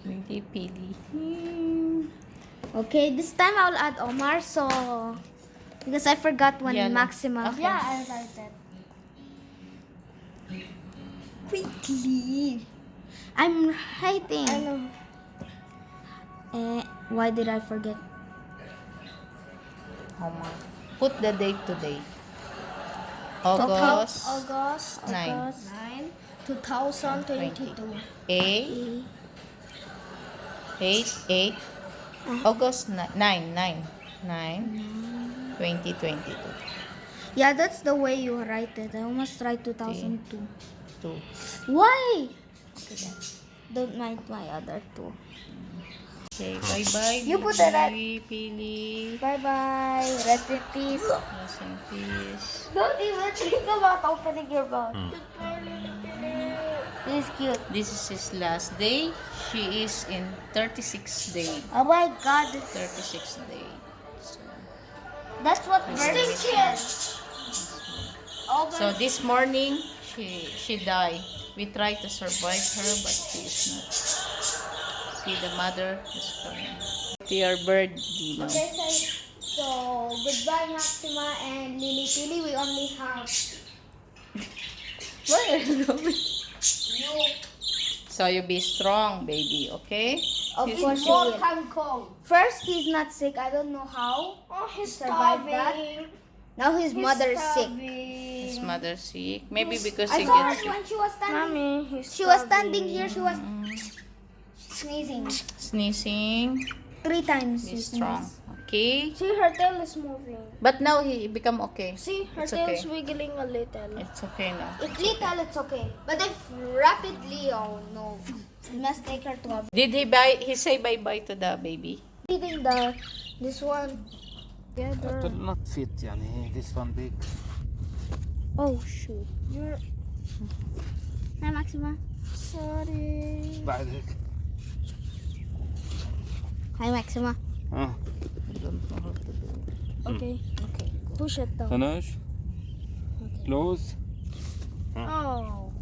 Really, Pealy. Okay, this time I'll add Omar, so because I forgot when Yellow. Maxima. Okay. Yeah, I like that. Quickly. I'm writing. I know. Why did I forget? Omar. Put the date today. August August 9. 2022. 8, 8, August 9, 2022. Yeah, that's the way you write it. I almost write 2002. 2. Why? Okay, then. Don't mind my other two. Okay, bye-bye. You put it at- Pealy. Bye bye. Rest in peace. Rest in peace. Don't even think about opening your mouth. This is cute. This is his last day. She is in 36th day. Oh my god, this 36th day. So, that's what Very birthday is. so this morning, she died. We tried to survive her, but she is not. See, the mother is coming. Dear bird, Dino. Okay, so goodbye Maxima and Lily Pealy. We only have Where are you going? you. So you be strong, baby, okay? Of He's course, More you will. can come. First, he's not sick. I don't know how. Oh, he's Survive that? starving. Now his mother is sick. His mother sick. Maybe because I he saw her gets when she was standing. Mommy, he's She was standing here. She was sneezing sneezing. 3 times. Be she strong, sneezed. okay? See, her tail is moving. But now he become okay. See, her It's tail's okay. wiggling a little. It's okay now. If little, it's okay. But if rapidly, oh no. We must take her to a Did he buy? He say bye bye to the baby. feeding this one. It will not fit, yani. This one big. Oh shoot. You're Hi Maxima. sorry. بعدك. Hi Maxima. ها. I don't know how to do it. Okay, Okay, go. push it down. finish. Close. Oh.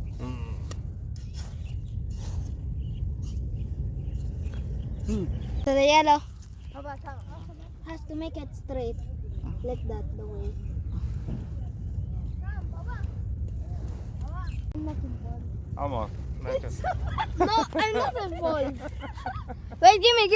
So the yellow has to make it straight. Like that, the way. I'm not involved. Omar, make it. No, I'm not involved. Wait, give me.